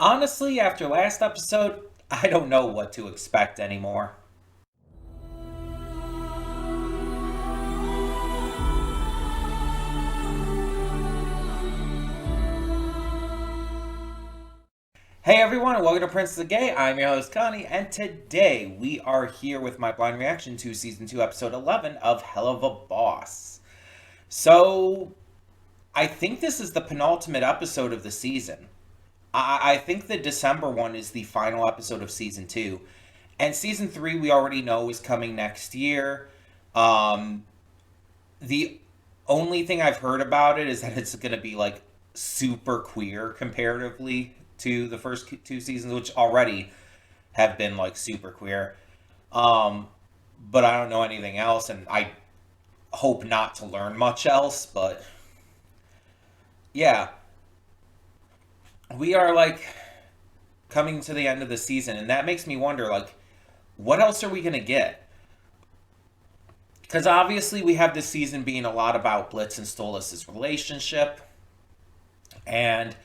Honestly, after last episode, I don't know what to expect anymore. Hey everyone, and welcome to Prince of the Gay. I'm your host Connie, and today we are here with my blind reaction to season 2, episode 11 of Helluva Boss. So, I think this is the penultimate episode of the season. I think the December one is the final episode of season 2. And season 3 we already know is coming next year. Um, the only thing I've heard about it is that it's going to be like super queer comparatively to the first two seasons, which already have been like super queer. Um, but I don't know anything else, and I hope not to learn much else. But yeah, we are like coming to the end of the season, and that makes me wonder like, what else are we going to get? Because obviously we have this season being a lot about Blitz and Stolas' relationship, and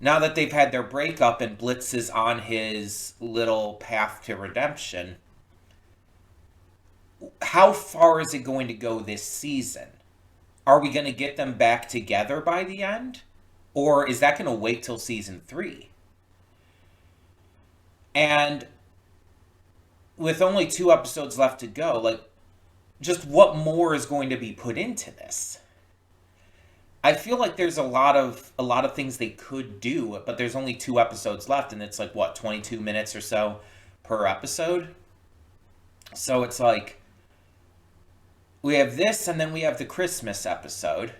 now that they've had their breakup and Blitz is on his little path to redemption, how far is it going to go this season? Are we going to get them back together by the end? Or is that going to wait till season 3? And with only 2 episodes left to go, like, just what more is going to be put into this? I feel like there's a lot of things they could do, but there's only 2 episodes left, and it's like what, 22 minutes or so per episode. So it's like we have this, and then we have the Christmas episode.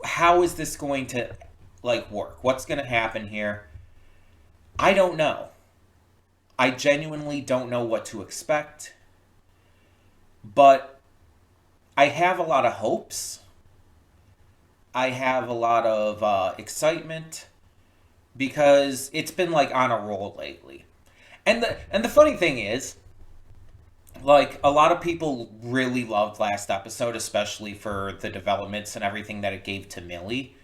How is this going to like work? What's going to happen here? I don't know. I genuinely don't know what to expect, but I have a lot of hopes. I have a lot of excitement because it's been like on a roll lately. And the funny thing is, like a lot of people really loved last episode, especially for the developments and everything that it gave to Millie.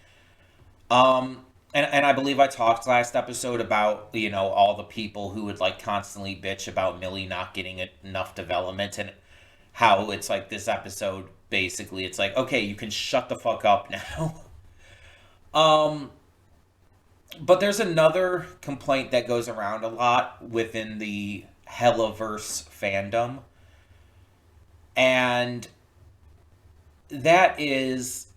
And I believe I talked last episode about, all the people who would like constantly bitch about Millie not getting enough development, and how it's like this episode basically it's like, okay, you can shut the fuck up now. um but there's another complaint that goes around a lot within the Hellaverse fandom, and that is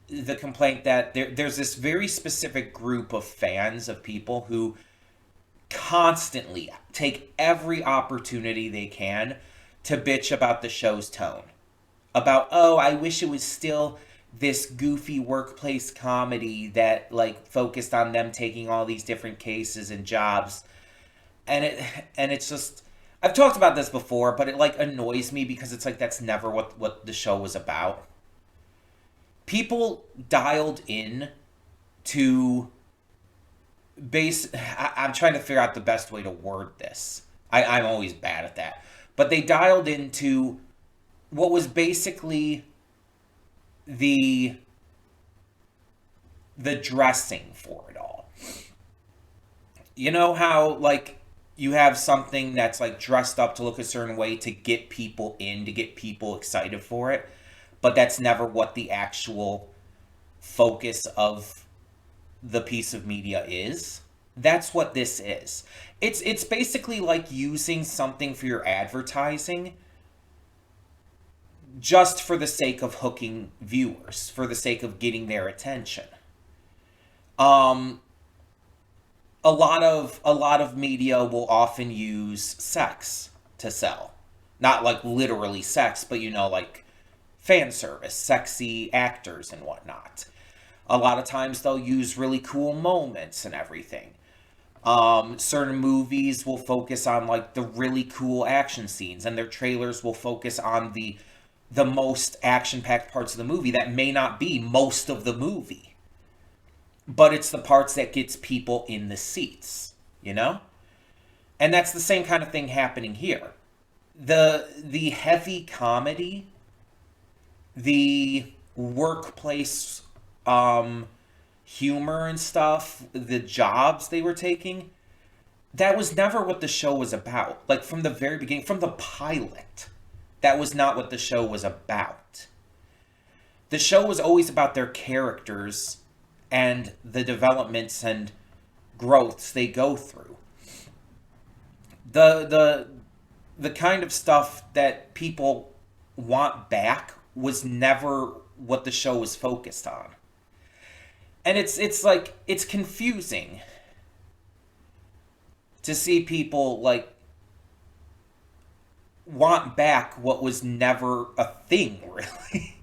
the complaint that there's this very specific group of fans of people who constantly take every opportunity they can to bitch about the show's tone. About, oh, I wish it was still this goofy workplace comedy that like focused on them taking all these different cases and jobs. And it's just, I've talked about this before, but it like annoys me because it's like that's never what the show was about. People dialed in to I'm trying to figure out the best way to word this. I'm always bad at that. But they dialed into what was basically the the dressing for it all. You know how like you have something that's like dressed up to look a certain way to get people in, to get people excited for it, but that's never what the actual focus of the piece of media is. That's what this is. It's basically like using something for your advertising just for the sake of hooking viewers, for the sake of getting their attention. Um a lot of media will often use sex to sell. Not like literally sex, but like fan service, sexy actors and whatnot. A lot of times they'll use really cool moments and everything. Certain movies will focus on like the really cool action scenes, and their trailers will focus on the most action packed parts of the movie that may not be most of the movie, but it's the parts that gets people in the seats, you know? And that's the same kind of thing happening here. The heavy comedy, the workplace humor and stuff, the jobs they were taking, that was never what the show was about. Like, from the very beginning, from the pilot, that was not what the show was about. The show was always about their characters and the developments and growths they go through. The kind of stuff that people want back was never what the show was focused on. And it's like, it's confusing to see people like want back what was never a thing, really.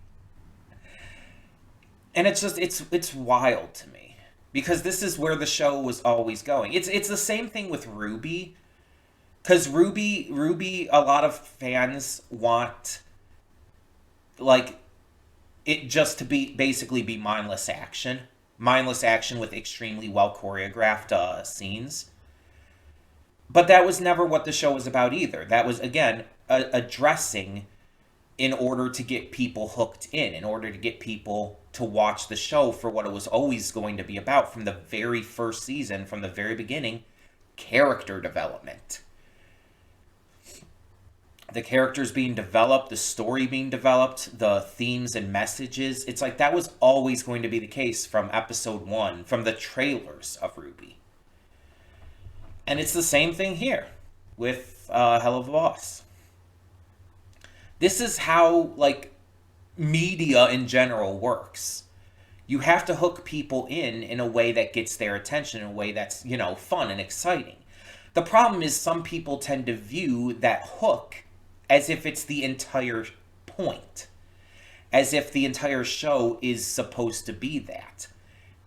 And it's just, it's wild to me, because this is where the show was always going. It's the same thing with Ruby, because Ruby, a lot of fans want like it just to be basically be mindless action with extremely well choreographed scenes. But that was never what the show was about either. That was, again, addressing in order to get people hooked in order to get people to watch the show for what it was always going to be about from the very first season, from the very beginning: character development. The characters being developed, the story being developed, the themes and messages. It's like that was always going to be the case from episode 1, from the trailers of Ruby. And it's the same thing here with Helluva Boss. This is how, like, media in general works. You have to hook people in a way that gets their attention, in a way that's, fun and exciting. The problem is some people tend to view that hook as if it's the entire point. As if the entire show is supposed to be that.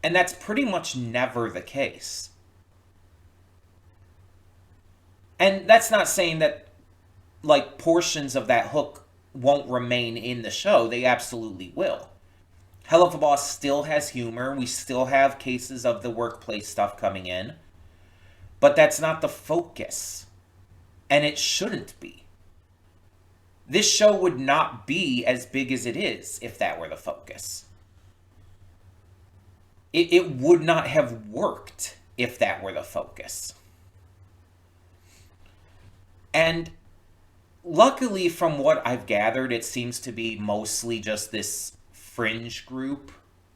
And that's pretty much never the case. And that's not saying that, like, portions of that hook won't remain in the show. They absolutely will. Helluva Boss still has humor. We still have cases of the workplace stuff coming in. But that's not the focus. And it shouldn't be. This show would not be as big as it is if that were the focus. It would not have worked if that were the focus. And luckily, from what I've gathered, it seems to be mostly just this fringe group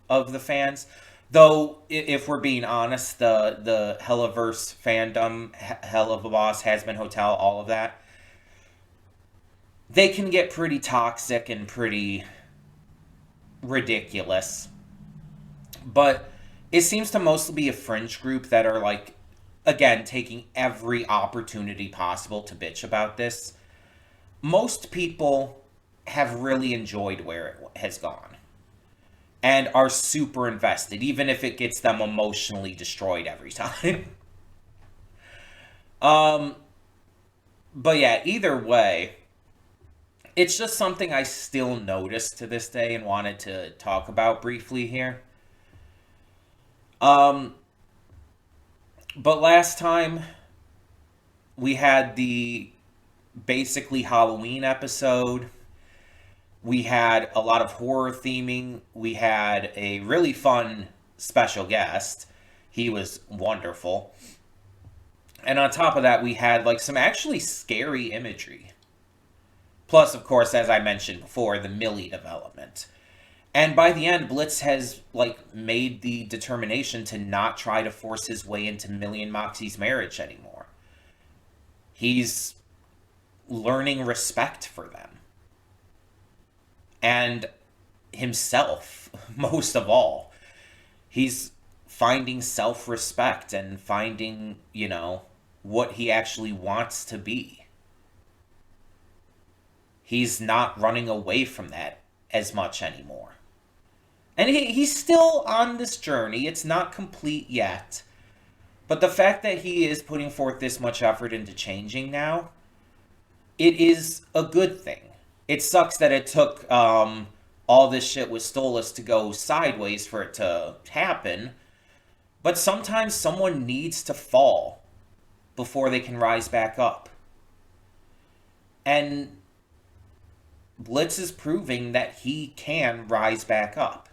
of the fans. Though, if we're being honest, the Helluverse fandom, Helluva Boss, Hazbin Hotel, all of that, they can get pretty toxic and pretty ridiculous. But it seems to mostly be a fringe group that are, like, again, taking every opportunity possible to bitch about this. Most people have really enjoyed where it has gone. And are super invested, even if it gets them emotionally destroyed every time. But yeah, either way, it's just something I still notice to this day and wanted to talk about briefly here. But last time, we had the basically Halloween episode. We had a lot of horror theming. We had a really fun special guest. He was wonderful. And on top of that, we had, like, some actually scary imagery. Plus, of course, as I mentioned before, the Millie development. And by the end, Blitz has, like, made the determination to not try to force his way into Millie and Moxie's marriage anymore. He's learning respect for them. And himself, most of all. He's finding self-respect and finding, what he actually wants to be. He's not running away from that as much anymore. And he's still on this journey. It's not complete yet. But the fact that he is putting forth this much effort into changing now, it is a good thing. It sucks that it took all this shit with Stolas to go sideways for it to happen. But sometimes someone needs to fall before they can rise back up. And Blitz is proving that he can rise back up.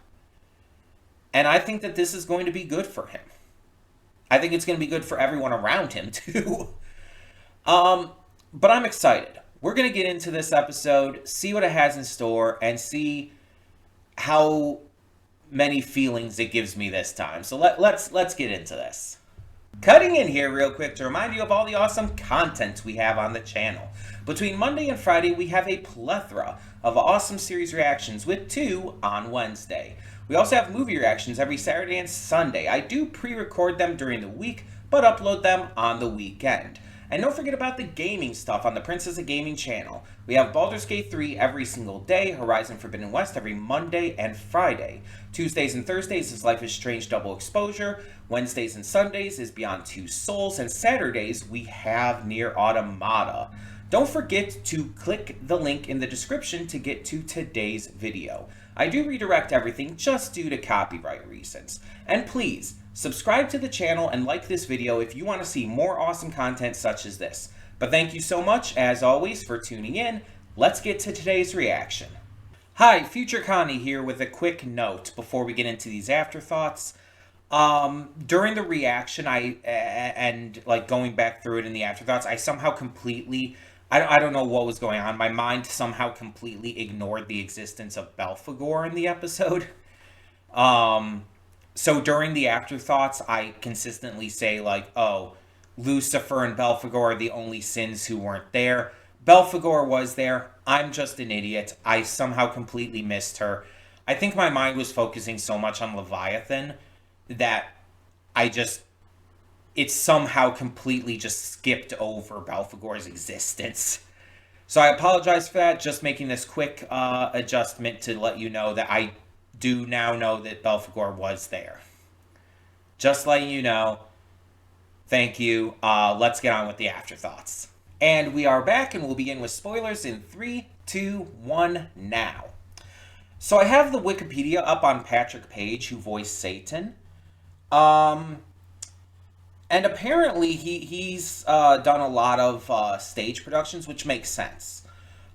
And I think that this is going to be good for him. I think it's going to be good for everyone around him, too. But I'm excited. We're going to get into this episode, see what it has in store, and see how many feelings it gives me this time. So let's get into this. Cutting in here real quick to remind you of all the awesome content we have on the channel. Between Monday and Friday, we have a plethora of awesome series reactions with 2 on Wednesday. We also have movie reactions every Saturday and Sunday. I do pre-record them during the week, but upload them on the weekend. And don't forget about the gaming stuff on the Princess of Gaming channel. We have Baldur's Gate 3 every single day, Horizon Forbidden West every Monday and Friday. Tuesdays and Thursdays is Life is Strange Double Exposure. Wednesdays and Sundays is Beyond Two Souls. And Saturdays we have Nier Automata. Don't forget to click the link in the description to get to today's video. I do redirect everything just due to copyright reasons. And please, subscribe to the channel and like this video if you want to see more awesome content such as this. But thank you so much, as always, for tuning in. Let's get to today's reaction. Hi, Future Connie here with a quick note before we get into these afterthoughts. During the reaction, going back through it in the afterthoughts, I somehow completely... I don't know what was going on. My mind somehow completely ignored the existence of Belphegor in the episode. So during the afterthoughts, I consistently say, oh, Lucifer and Belphegor are the only sins who weren't there. Belphegor was there. I'm just an idiot. I somehow completely missed her. I think my mind was focusing so much on Leviathan that it somehow completely just skipped over Belphegor's existence. So I apologize for that, just making this quick adjustment to let you know that I do now know that Belphegor was there. Just letting you know. Thank you. Let's get on with the afterthoughts. And we are back, and we'll begin with spoilers in 3, 2, 1, now. So I have the Wikipedia up on Patrick Page, who voiced Satan. And apparently he's done a lot of stage productions, which makes sense.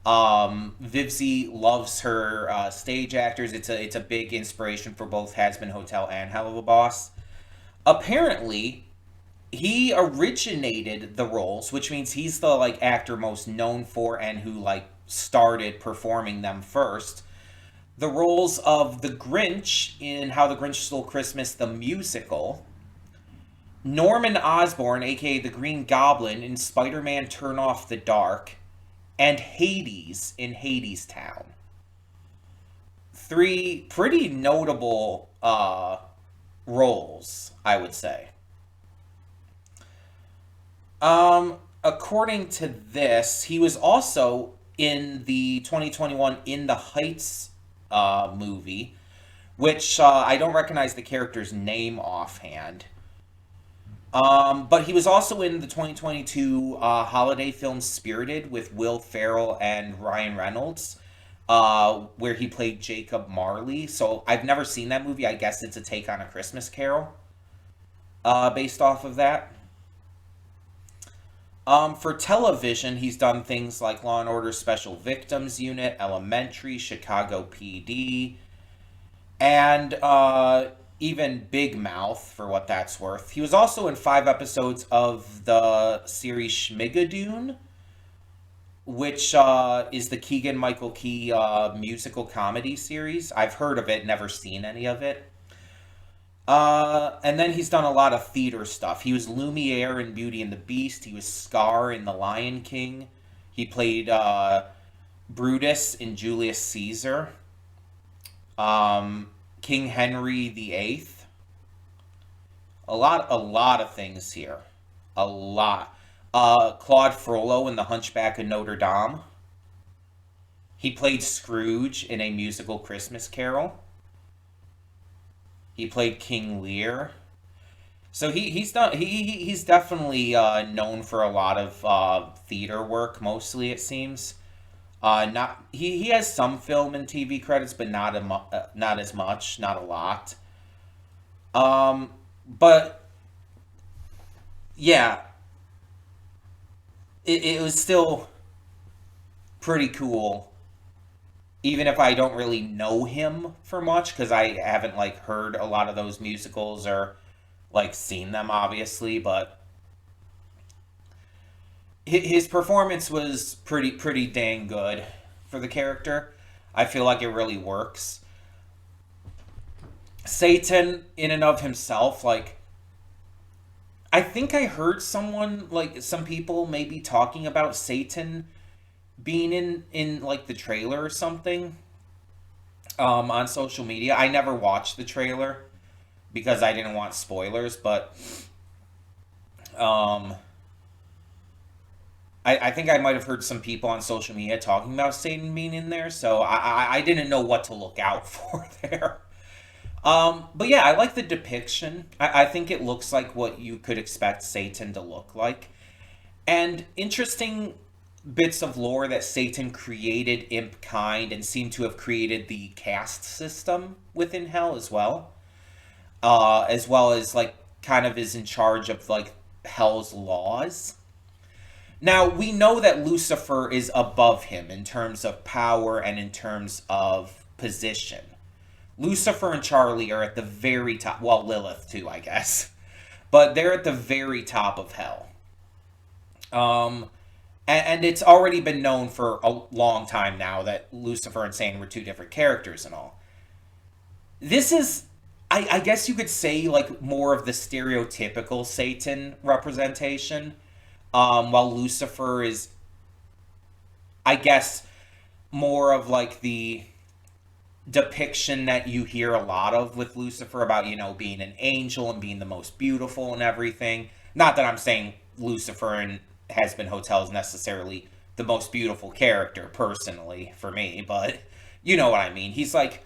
Vivzy loves her stage actors. It's a big inspiration for both Hazbin Hotel and Helluva Boss. Apparently, he originated the roles, which means he's the actor most known for and who started performing them first. The roles of the Grinch in How the Grinch Stole Christmas, the musical. Norman Osborn, aka the Green Goblin, in Spider-Man Turn Off the Dark, and Hades in Hadestown. 3 pretty notable roles, I would say. According to this, he was also in the 2021 In the Heights movie, which I don't recognize the character's name offhand. But he was also in the 2022 holiday film Spirited with Will Ferrell and Ryan Reynolds, where he played Jacob Marley. So I've never seen that movie. I guess it's a take on A Christmas Carol, based off of that. For television, he's done things like Law & Order Special Victims Unit, Elementary, Chicago PD, and even Big Mouth, for what that's worth. He was also in 5 episodes of the series Schmigadoon, which is the Keegan-Michael Key musical comedy series. I've heard of it, never seen any of it. And then he's done a lot of theater stuff. He was Lumiere in Beauty and the Beast. He was Scar in The Lion King. He played Brutus in Julius Caesar. King Henry VIII. A lot of things here. A lot. Claude Frollo in The Hunchback of Notre Dame. He played Scrooge in A Musical Christmas Carol. He played King Lear. So he's definitely known for a lot of theater work, mostly it seems. He has some film and TV credits, but not as much, not a lot. But yeah, it was still pretty cool, even if I don't really know him for much, because I haven't like heard a lot of those musicals or like seen them, obviously. But his performance was pretty dang good for the character. I feel like it really works. Satan, in and of himself, like, I think I heard someone, like, some people maybe talking about Satan being in like the trailer or something, on social media. I never watched the trailer because I didn't want spoilers, but um, I think I might have heard some people on social media talking about Satan being in there, so I didn't know what to look out for there. But yeah, I like the depiction. I think it looks like what you could expect Satan to look like. And interesting bits of lore that Satan created imp kind and seemed to have created the caste system within hell as well as like kind of is in charge of like hell's laws. Now, we know that Lucifer is above him in terms of power and in terms of position. Lucifer and Charlie are at the very top. Well, Lilith too, I guess. But they're at the very top of hell. Um, and it's already been known for a long time now that Lucifer and Satan were two different characters and all. This is, I guess you could say, like more of the stereotypical Satan representation. While Lucifer is, I guess, more of like the depiction that you hear a lot of with Lucifer about, being an angel and being the most beautiful and everything. Not that I'm saying Lucifer in Has Been Hotel is necessarily the most beautiful character, personally, for me, but you know what I mean. He's like,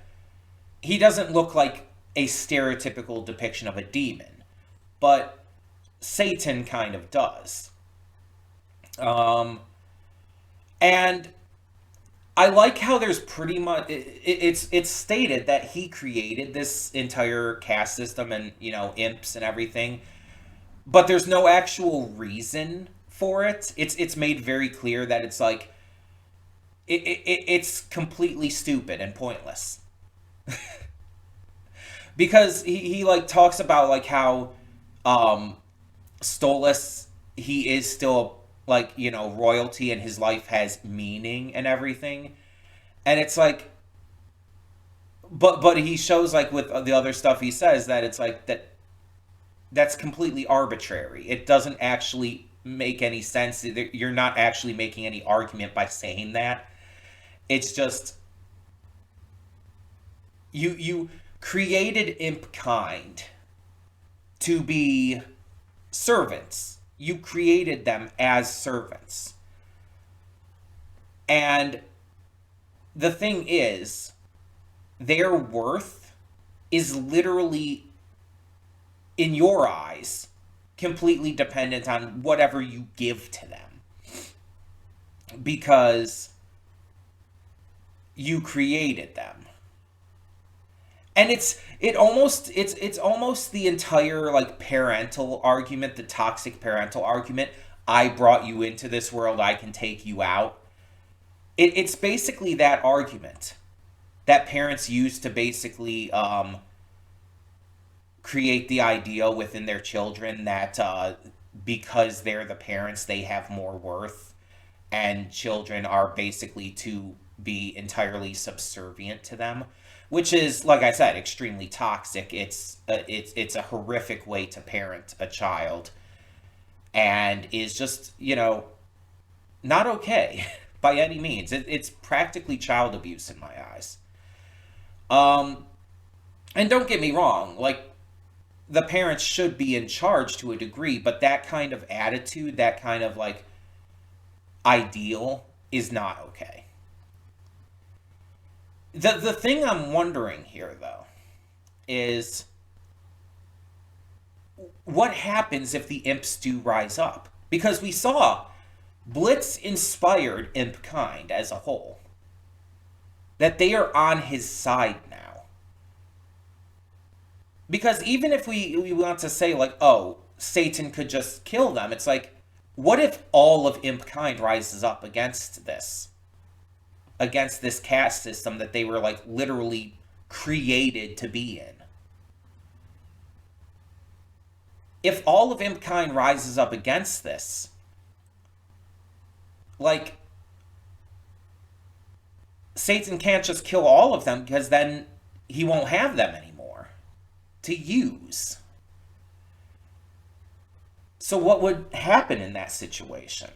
he doesn't look like a stereotypical depiction of a demon, but Satan kind of does. Um, and I like how there's pretty much it's stated that he created this entire caste system and imps and everything, but there's no actual reason for it. It's made very clear that it's like it's completely stupid and pointless because he like talks about like how um Stolas, he is still like royalty and his life has meaning and everything, and it's like, but he shows like with the other stuff he says that it's like that's completely arbitrary. It doesn't actually make any sense. You're not actually making any argument by saying that. It's just you created imp kind to be servants. You created them as servants. And the thing is, their worth is literally, in your eyes, completely dependent on whatever you give to them. Because you created them. And it's almost the entire like parental argument, the toxic parental argument. I brought you into this world, I can take you out. It's basically that argument that parents use to basically create the idea within their children that because they're the parents, they have more worth, and children are basically to be entirely subservient to them, which is, like I said, extremely toxic. It's a horrific way to parent a child, and is just not okay by any means. It's practically child abuse in my eyes. Um, and don't get me wrong, like the parents should be in charge to a degree, but that kind of attitude, that kind of like ideal, is not okay. The thing I'm wondering here, though, is what happens if the imps do rise up? Because we saw Blitz inspired imp kind as a whole. That they are on his side now. Because even if we want to say, like, oh, Satan could just kill them, it's like, what if all of imp kind rises up against this? against this caste system that they were like literally created to be in. If all of Imp-Kind rises up against this, like, Satan can't just kill all of them, because then he won't have them anymore to use. So what would happen in that situation?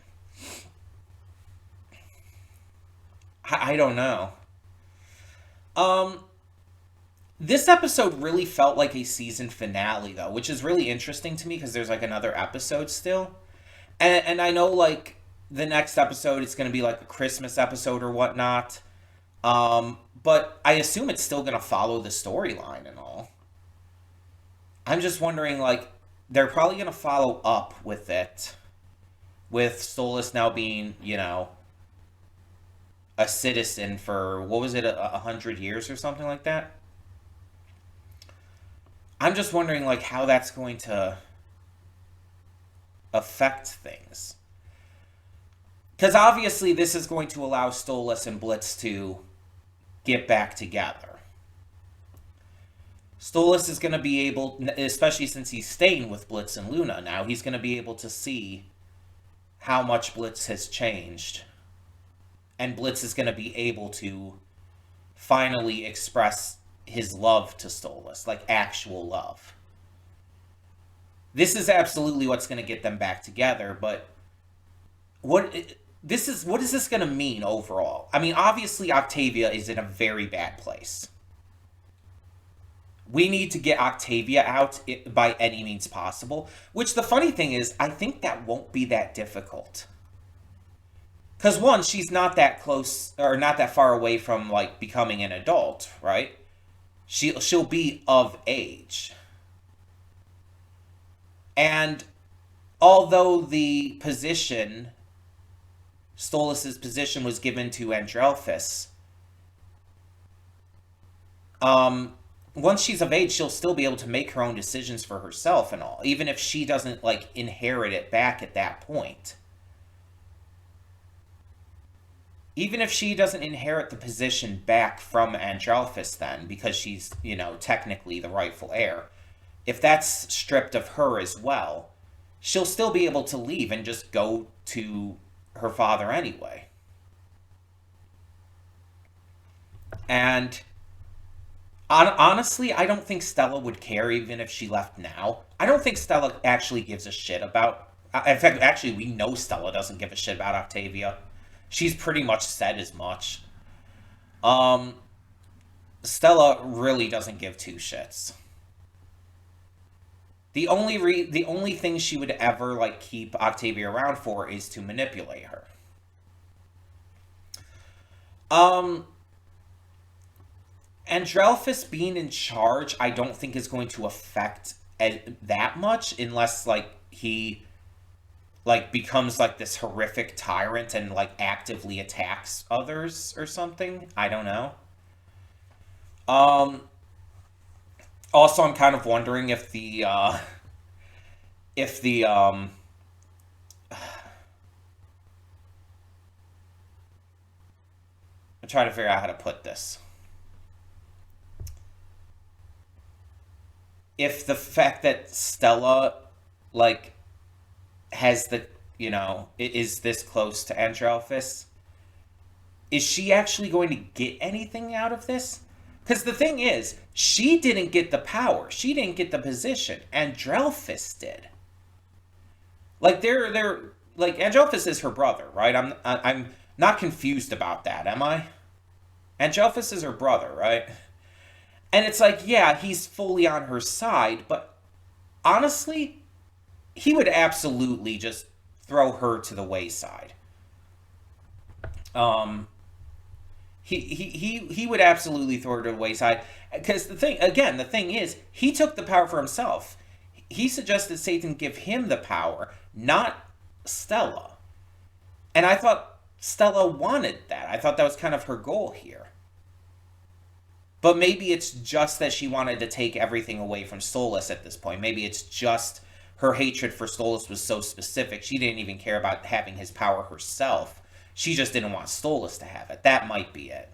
I don't know. This episode really felt like a season finale, though, which is really interesting to me because there's like another episode still. And I know like the next episode it's going to be like a Christmas episode or whatnot. But I assume it's still going to follow the storyline and all. I'm just wondering, like, they're probably going to follow up with it. With Stolas now being, you know, a citizen for, what was it, 100 years or something like that? I'm just wondering, like, how that's going to affect things. Because obviously this is going to allow Stolas and Blitz to get back together. Stolas is going to be able, especially since he's staying with Blitz and Luna now, he's going to be able to see how much Blitz has changed. And Blitz is going to be able to finally express his love to Stolas, like actual love. This is absolutely what's going to get them back together, but what is this going to mean overall? I mean, obviously Octavia is in a very bad place. We need to get Octavia out by any means possible, which the funny thing is, I think that won't be that difficult. Because one, she's not that close, or not that far away from, like, becoming an adult, right? She'll be of age. And although the position, Stolas' position, was given to Andrelphus, once she's of age, she'll still be able to make her own decisions for herself and all, even if she doesn't, like, inherit it back at that point. Even if she doesn't inherit the position back from Andrelphus then, because she's, you know, technically the rightful heir, if that's stripped of her as well, she'll still be able to leave and just go to her father anyway. And honestly, I don't think Stella would care even if she left now. I don't think Stella actually gives a shit about... In fact, actually, we know Stella doesn't give a shit about Octavia. She's pretty much said as much. Stella really doesn't give two shits. The only thing she would ever, like, keep Octavia around for is to manipulate her. Andrelphus being in charge, I don't think is going to affect that much, unless, like, he, like, becomes, like, this horrific tyrant and, like, actively attacks others or something. I don't know. Also, I'm kind of wondering if I'm trying to figure out how to put this. If the fact that Stella, like, has the, you know, is this close to Andrelphus, is she actually going to get anything out of this? Because the thing is, she didn't get the power. She didn't get the position. Andrelphus did. Like, they're like, Andrelphus is her brother, right? I'm not confused about that, am I? Andrelphus is her brother, right? And it's like, yeah, he's fully on her side, but honestly, he would absolutely just throw her to the wayside. He would absolutely throw her to the wayside, because the thing is, he took the power for himself. He suggested Satan give him the power, not Stella. And I thought Stella wanted that. I thought that was kind of her goal here. But maybe it's just that she wanted to take everything away from Stolas at this point. Maybe it's just her hatred for Stolas was so specific, she didn't even care about having his power herself. She just didn't want Stolas to have it. That might be it.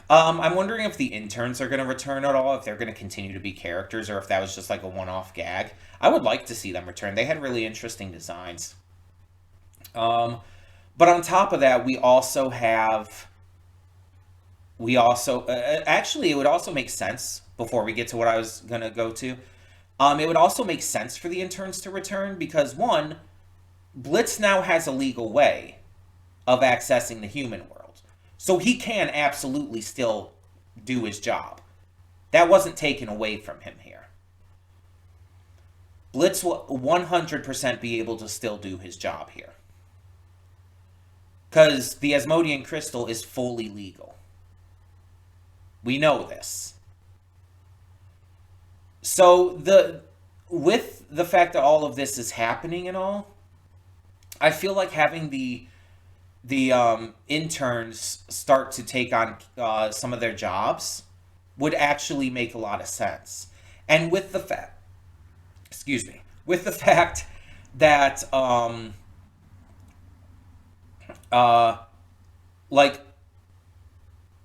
I'm wondering if the interns are going to return at all, if they're going to continue to be characters, or if that was just like a one-off gag. I would like to see them return. They had really interesting designs. But on top of that, actually, it would also make sense, before we get to what I was going to go to, it would also make sense for the interns to return because, one, Blitz now has a legal way of accessing the human world. So he can absolutely still do his job. That wasn't taken away from him here. Blitz will 100% be able to still do his job here. Because the Asmodean crystal is fully legal. We know this. So with the fact that all of this is happening and all, I feel like having the interns start to take on some of their jobs would actually make a lot of sense. And with the fact, with the fact that like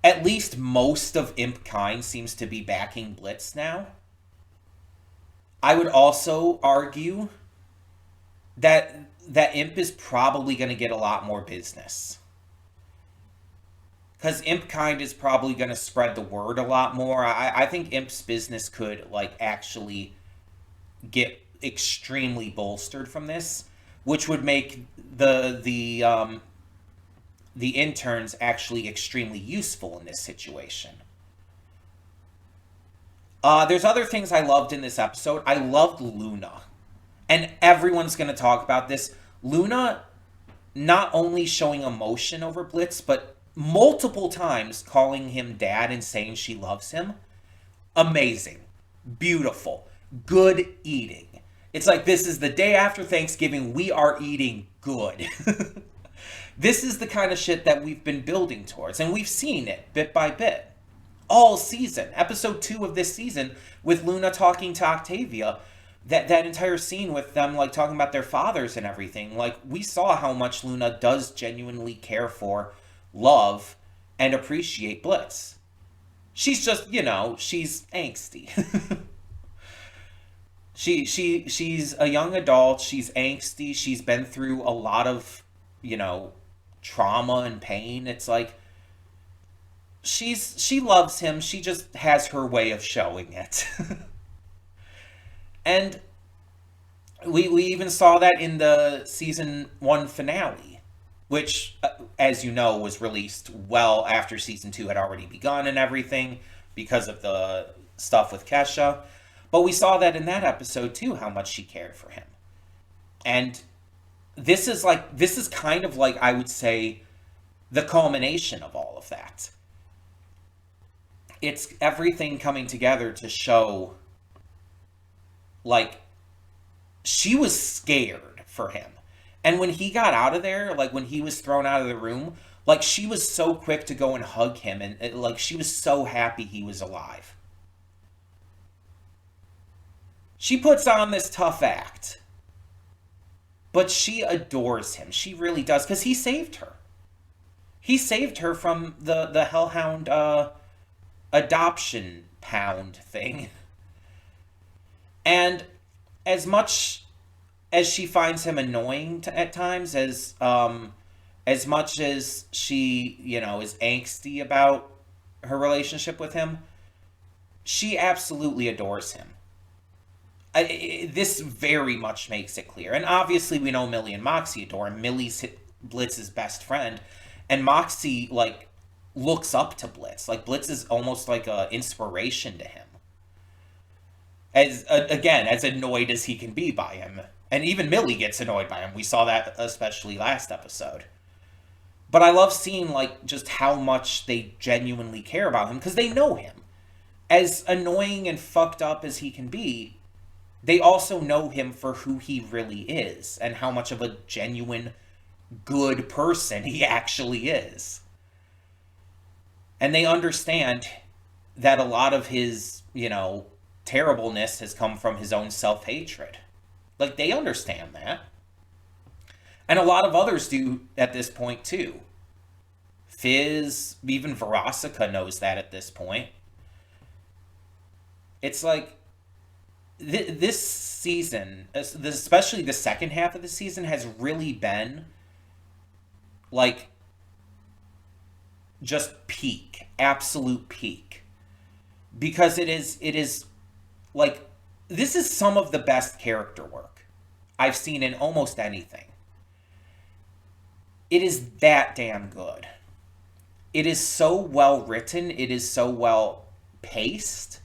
at least most of Imp kind seems to be backing Blitz now, I would also argue that Imp is probably going to get a lot more business. Because Imp kind is probably going to spread the word a lot more. I think Imp's business could, like, actually get extremely bolstered from this, which would make the interns actually extremely useful in this situation. There's other things I loved in this episode. I loved Luna. And everyone's going to talk about this. Luna not only showing emotion over Blitz, but multiple times calling him dad and saying she loves him. Amazing. Beautiful. Good eating. It's like, this is the day after Thanksgiving. We are eating good. This is the kind of shit that we've been building towards. And we've seen it bit by bit. All season. Episode 2 of this season with Luna talking to Octavia. That entire scene with them, like, talking about their fathers and everything. Like, we saw how much Luna does genuinely care for, love, and appreciate Blitz. She's just, she's angsty. She's a young adult. She's angsty. She's been through a lot of, trauma and pain. It's like, she loves him. She just has her way of showing it. And we even saw that in the season 1 finale, which, as you know, was released well after season 2 had already begun and everything because of the stuff with Kesha. But we saw that in that episode too, how much she cared for him. And this is kind of like, I would say, the culmination of all of that. It's everything coming together to show, like, she was scared for him. And when he got out of there, like, when he was thrown out of the room, like, she was so quick to go and hug him. And like, she was so happy he was alive. She puts on this tough act. But she adores him. She really does. Because he saved her. He saved her from the Hellhound adoption pound thing. And as much as she finds him annoying at times, as much as she, is angsty about her relationship with him, she absolutely adores him. This very much makes it clear. And obviously we know Millie and Moxie adore him. Millie's Blitz's best friend. And Moxie, like, looks up to Blitz. Like, Blitz is almost like an inspiration to him. As annoyed as he can be by him. And even Millie gets annoyed by him. We saw that especially last episode. But I love seeing, like, just how much they genuinely care about him. Because they know him. As annoying and fucked up as he can be, they also know him for who he really is. And how much of a genuine, good person he actually is. And they understand that a lot of his, terribleness has come from his own self-hatred. Like, they understand that. And a lot of others do at this point too. Fizz, even Verosica knows that at this point. It's like this season, especially the second half of the season, has really been like just peak, absolute peak. Because it is like, this is some of the best character work I've seen in almost anything. It is that damn good. It is so well written. It is so well paced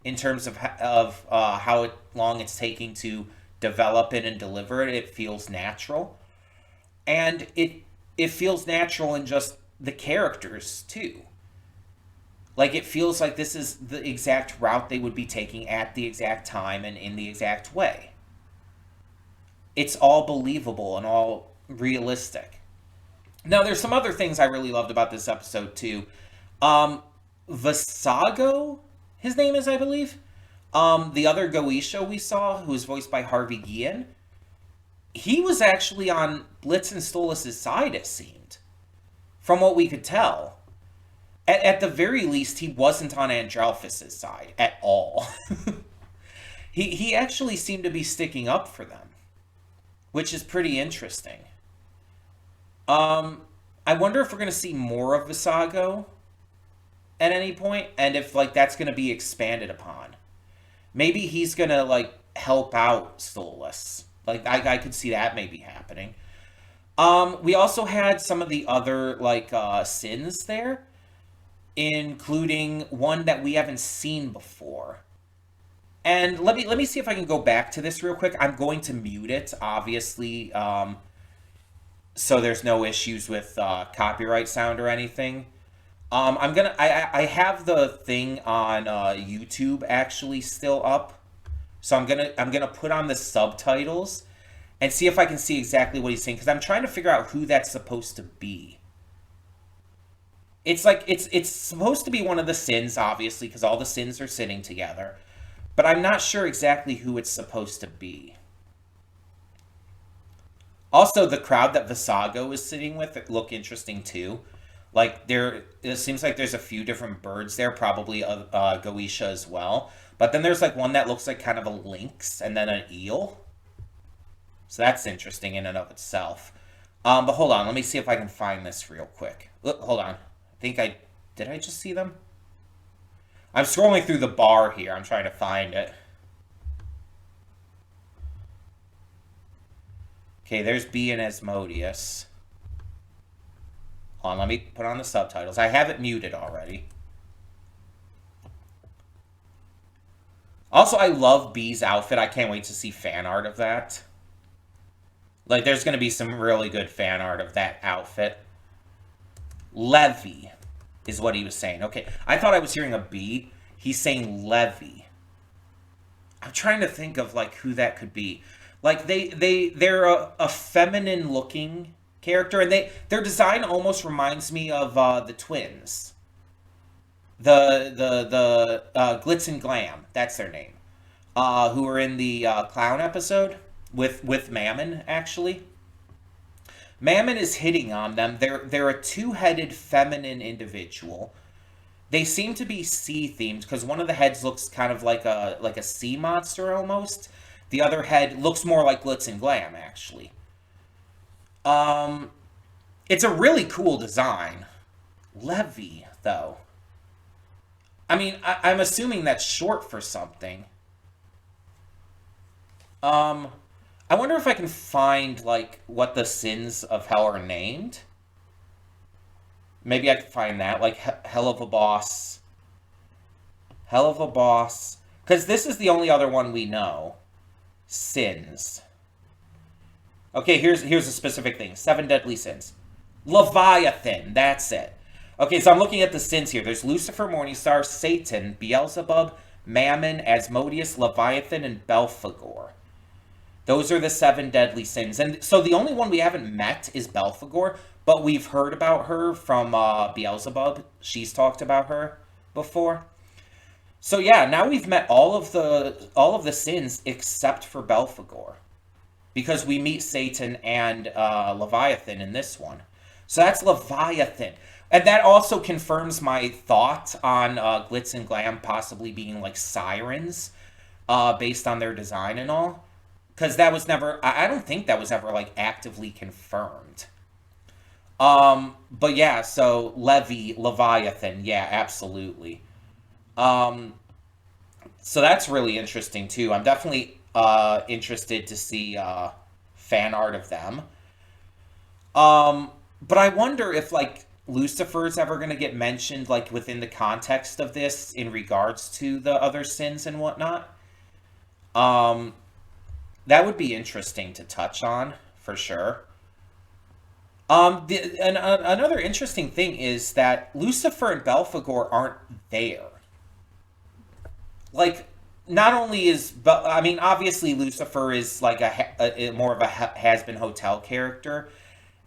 in terms of how long it's taking to develop it and deliver it. It feels natural, and it feels natural in just the characters too. Like, it feels like this is the exact route they would be taking at the exact time and in the exact way. It's all believable and all realistic. Now, there's some other things I really loved about this episode, too. Visago, his name is, I believe. The other Goisha we saw, who was voiced by Harvey Guillen, he was actually on Blitzen Stolas' side, it seemed. From what we could tell. At the very least, he wasn't on Angelphis' side at all. He actually seemed to be sticking up for them, which is pretty interesting. I wonder if we're going to see more of Visago at any point, and if, like, that's going to be expanded upon. Maybe he's going to, like, help out Stolas. Like, I could see that maybe happening. We also had some of the other, like, sins there, including one that we haven't seen before. And let me see if I can go back to this real quick. I'm going to mute it, obviously, so there's no issues with copyright sound or anything. I have the thing on YouTube actually still up, so I'm gonna put on the subtitles and see if I can see exactly what he's saying, because I'm trying to figure out who that's supposed to be. It's like, it's supposed to be one of the sins, obviously, because all the sins are sitting together. But I'm not sure exactly who it's supposed to be. Also, the crowd that Visago is sitting with look interesting, too. Like, it seems like there's a few different birds there, probably Goisha as well. But then there's, like, one that looks like kind of a lynx, and then an eel. So that's interesting in and of itself. But hold on, let me see if I can find this real quick. Hold on. Did I just see them? I'm scrolling through the bar here. I'm trying to find it. Okay, there's B and Asmodeus. Hold on, let me put on the subtitles. I have it muted already. Also, I love B's outfit. I can't wait to see fan art of that. Like, there's going to be some really good fan art of that outfit. Levy is what he was saying. Okay, I thought I was hearing a B. He's saying Levy. I'm trying to think of, like, who that could be. Like, they're a feminine looking character, and their design almost reminds me of the twins. The Glitz and Glam, that's their name. Who were in the clown episode with Mammon, actually. Mammon is hitting on them. They're a two-headed feminine individual. They seem to be sea-themed, because one of the heads looks kind of like a sea monster almost. The other head looks more like Glitz and Glam, actually. It's a really cool design. Levy, though. I mean, I'm assuming that's short for something. I wonder if I can find, like, what the sins of hell are named. Maybe I can find that, like, Helluva Boss. Helluva Boss. Because this is the only other one we know. Sins. Okay, here's a specific thing. 7 deadly sins. Leviathan, that's it. Okay, so I'm looking at the sins here. There's Lucifer, Morningstar, Satan, Beelzebub, Mammon, Asmodeus, Leviathan, and Belphegor. Those are the 7 deadly sins. And so the only one we haven't met is Belphegor, but we've heard about her from Beelzebub. She's talked about her before. So yeah, now we've met all of the sins except for Belphegor. because we meet Satan and Leviathan in this one. So that's Leviathan. And that also confirms my thought on Glitz and Glam possibly being like sirens based on their design and all. Because that was never, I don't think that was ever like actively confirmed. But yeah, so Leviathan, yeah, absolutely. Um, so that's really interesting too. I'm definitely interested to see fan art of them. But I wonder if like Lucifer is ever going to get mentioned like within the context of this in regards to the other sins and whatnot. Um, that would be interesting to touch on for sure. Another interesting thing is that Lucifer and Belphegor aren't there. Like, not only is, I mean, obviously Lucifer is like a more of a has-been hotel character,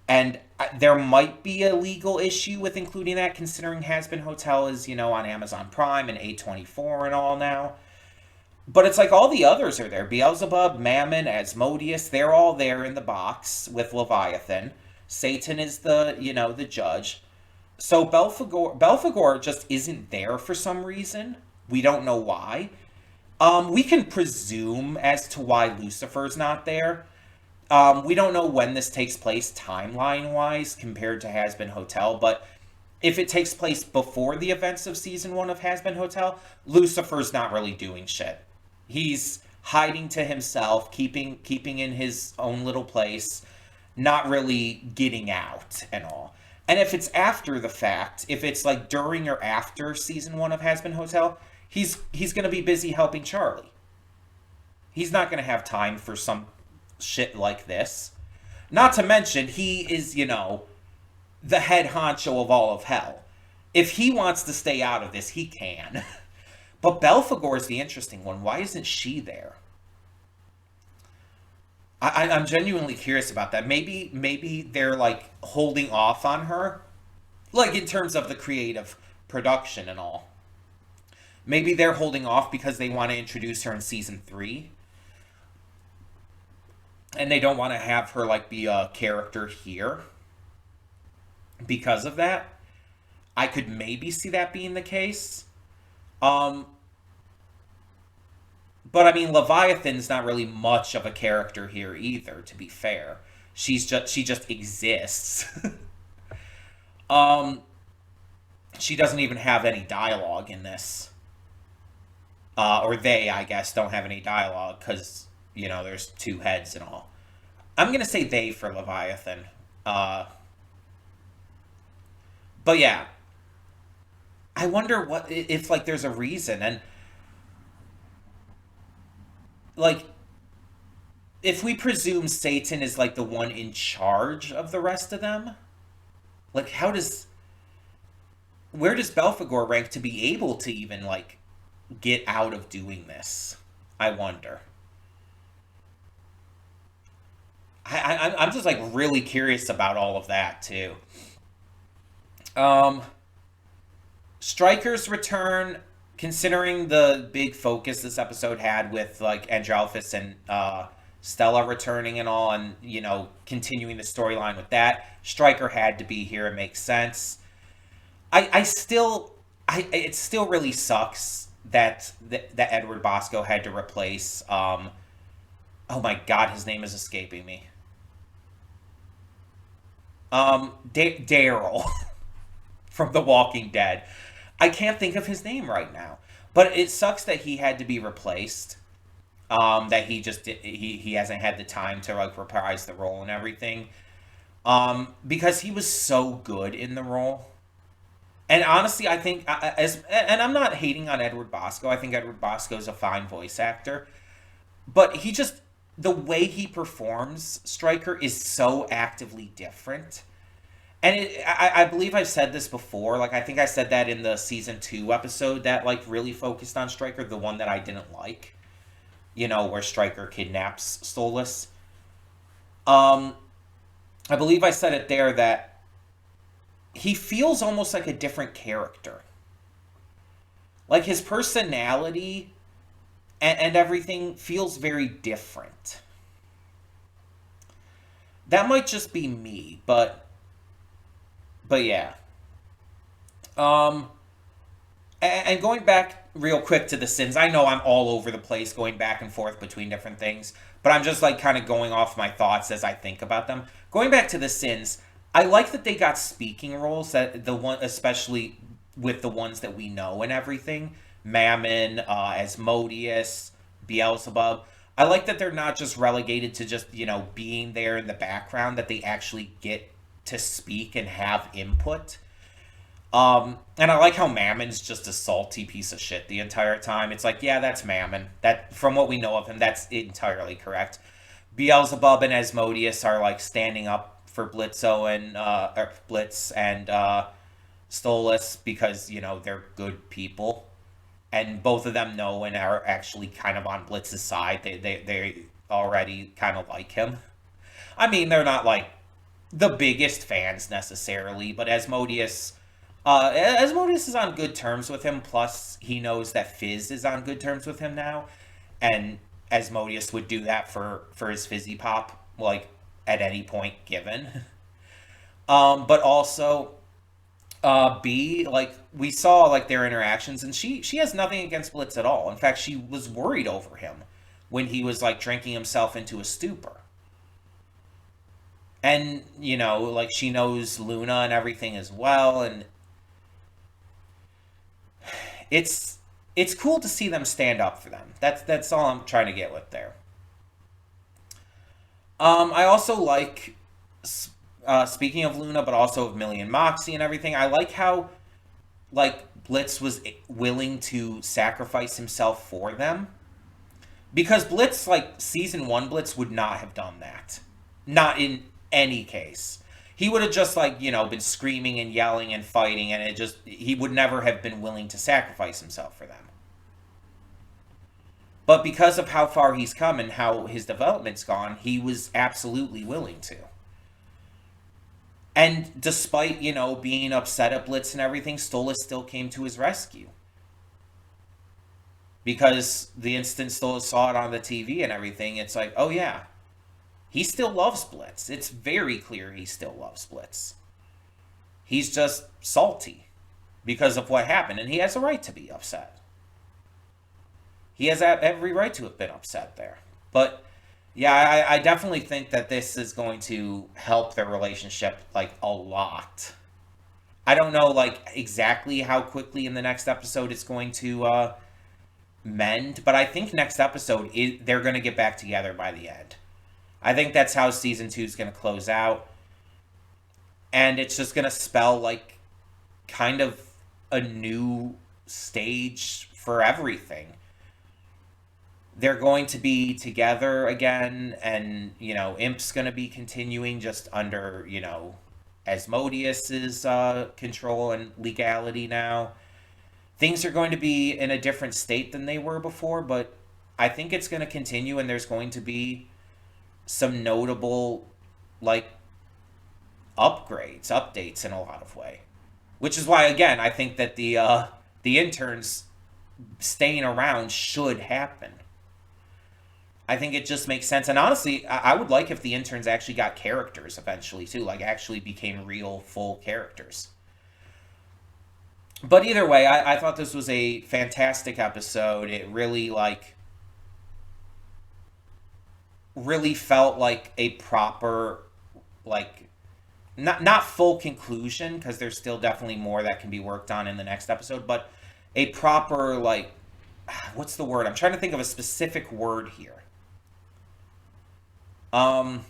and there might be a legal issue with including that, considering has-been hotel is on Amazon Prime and A24 and all now. But it's like all the others are there. Beelzebub, Mammon, Asmodeus, they're all there in the box with Leviathan. Satan is the judge. So Belphegor just isn't there for some reason. We don't know why. We can presume as to why Lucifer's not there. We don't know when this takes place timeline-wise compared to Has Been Hotel, but if it takes place before the events of season 1 of Has Been Hotel, Lucifer's not really doing shit. He's hiding to himself, keeping in his own little place, not really getting out and all. And if it's after the fact, if it's like during or after season 1 of Has Been Hotel, he's going to be busy helping Charlie. He's not going to have time for some shit like this. Not to mention, he is, the head honcho of all of hell. If he wants to stay out of this, he can. But Belphegor is the interesting one. Why isn't she there? I'm genuinely curious about that. Maybe they're like holding off on her, like in terms of the creative production and all. Maybe they're holding off because they want to introduce her in season 3, and they don't want to have her like be a character here. Because of that, I could maybe see that being the case. Um, but I mean, Leviathan's not really much of a character here either. To be fair, she just exists. um, she doesn't even have any dialogue in this, or they, I guess, don't have any dialogue because there's 2 heads and all. I'm gonna say they for Leviathan. But yeah, I wonder what if like there's a reason and like if we presume Satan is like the one in charge of the rest of them, like where does Belphegor rank to be able to even like get out of doing this? I wonder. I'm just like really curious about all of that too. Um, Stryker's return, considering the big focus this episode had with like Andrelphus and Stella returning and all, and continuing the storyline with that, Stryker had to be here. It makes sense. I still, it still really sucks that Edward Bosco had to replace. Oh my God, his name is escaping me. Daryl from The Walking Dead. I can't think of his name right now, but it sucks that he had to be replaced. That he hasn't had the time to like reprise the role and everything. Because he was so good in the role. And honestly, I think and I'm not hating on Edward Bosco. I think Edward Bosco is a fine voice actor, but the way he performs Stryker is so actively different. And I believe I've said this before. Like, I think I said that in the season 2 episode that, like, really focused on Stryker, the one that I didn't like. Where Stryker kidnaps Stolas. I believe I said it there that he feels almost like a different character. Like, his personality and everything feels very different. That might just be me, but yeah. Um, and going back real quick to the sins, I know I'm all over the place, going back and forth between different things, but I'm just like kind of going off my thoughts as I think about them. Going back to the sins, I like that they got speaking roles, that the one, especially with the ones that we know and everything, Mammon, Asmodeus, Beelzebub. I like that they're not just relegated to just being there in the background; that they actually get to speak and have input. And I like how Mammon's just a salty piece of shit the entire time. It's like, yeah, that's Mammon. That, from what we know of him, that's entirely correct. Beelzebub and Asmodeus are like standing up for Blitzo and or Blitz and Stolas because they're good people, and both of them know and are actually kind of on Blitz's side. They already kind of like him. I mean, they're not like the biggest fans necessarily, but Asmodeus is on good terms with him. Plus, he knows that Fizz is on good terms with him now, and Asmodeus would do that for his Fizzy Pop, like at any point given. But also, B, like we saw like their interactions, and she has nothing against Blitz at all. In fact, she was worried over him when he was like drinking himself into a stupor. And like she knows Luna and everything as well, and it's it's cool to see them stand up for them. That's all I'm trying to get with there. I also like, speaking of Luna, but also of Millie and Moxie and everything. I like how like Blitz was willing to sacrifice himself for them, because Blitz, like season one Blitz, would not have done that. Not in any case. He would have just like been screaming and yelling and fighting, and he would never have been willing to sacrifice himself for them. But because of how far he's come and how his development's gone, he was absolutely willing to. And despite, being upset at Blitz and everything, Stolas still came to his rescue. Because the instant Stolas saw it on the TV and everything, it's like, oh yeah, he still loves Blitz. It's very clear he still loves Blitz. He's just salty because of what happened, and he has a right to be upset. He has every right to have been upset there. But yeah, I definitely think that this is going to help their relationship like a lot. I don't know like exactly how quickly in the next episode it's going to mend, but I think next episode they're going to get back together by the end. I think that's how season two is going to close out, and it's just going to spell like kind of a new stage for everything. They're going to be together again, and Imp's going to be continuing just under Asmodeus's control and legality now. Things are going to be in a different state than they were before, but I think it's going to continue, and there's going to be some notable like updates in a lot of way, which is why again I think that the interns staying around should happen. I think it just makes sense, and honestly, I would like if the interns actually got characters eventually too, like actually became real full characters. But either way, I thought this was a fantastic episode. It really felt like a proper, like, not full conclusion, because there's still definitely more that can be worked on in the next episode, but a proper, like, what's the word? I'm trying to think of a specific word here. Um,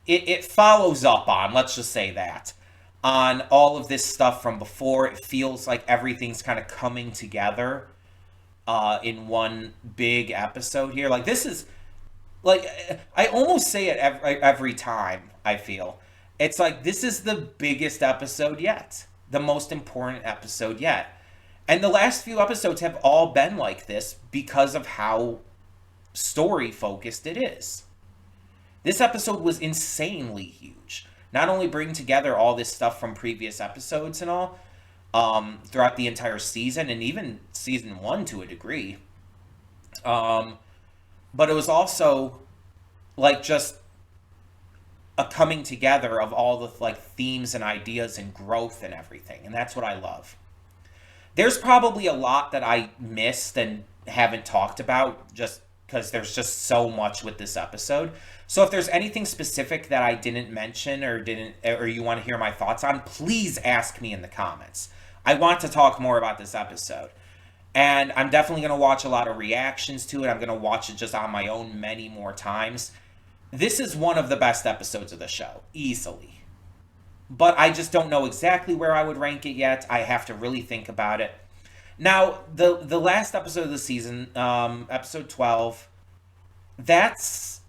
it follows up on, let's just say that, on all of this stuff from before. It feels like everything's kind of coming together in one big episode here. Like this is like I almost say it every time. I feel it's like this is the biggest episode yet, the most important episode yet, and the last few episodes have all been like this because of how story focused it is. This episode was insanely huge. Not only bringing together all this stuff from previous episodes and all, throughout the entire season and even season one to a degree, but it was also like just a coming together of all the like themes and ideas and growth and everything, and that's what I love. There's probably a lot that I missed and haven't talked about just because there's just so much with this episode. So if there's anything specific that I didn't mention or you want to hear my thoughts on, please ask me in the comments. I want to talk more about this episode. And I'm definitely going to watch a lot of reactions to it. I'm going to watch it just on my own many more times. This is one of the best episodes of the show, easily. But I just don't know exactly where I would rank it yet. I have to really think about it. Now, the last episode of the season, episode 12, that's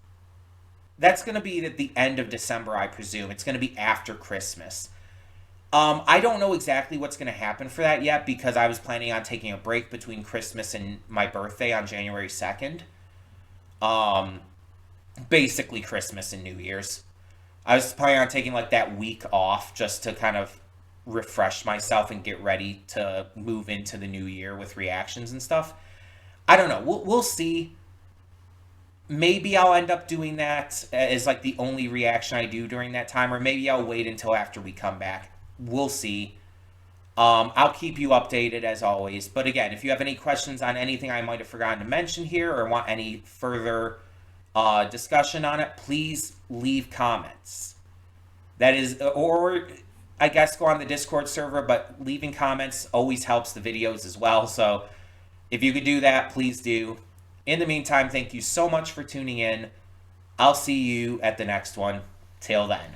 going to be at the end of December, I presume. It's going to be after Christmas. I don't know exactly what's going to happen for that yet because I was planning on taking a break between Christmas and my birthday on January 2nd. Basically Christmas and New Year's. I was planning on taking like that week off just to kind of refresh myself and get ready to move into the new year with reactions and stuff. I don't know. We'll see. Maybe I'll end up doing that as like the only reaction I do during that time, or maybe I'll wait until after we come back. We'll see. I'll keep you updated as always. But again, if you have any questions on anything I might have forgotten to mention here or want any further discussion on it, please leave comments. That is, or I guess go on the Discord server, but leaving comments always helps the videos as well. So if you could do that, please do. In the meantime, thank you so much for tuning in. I'll see you at the next one. Till then.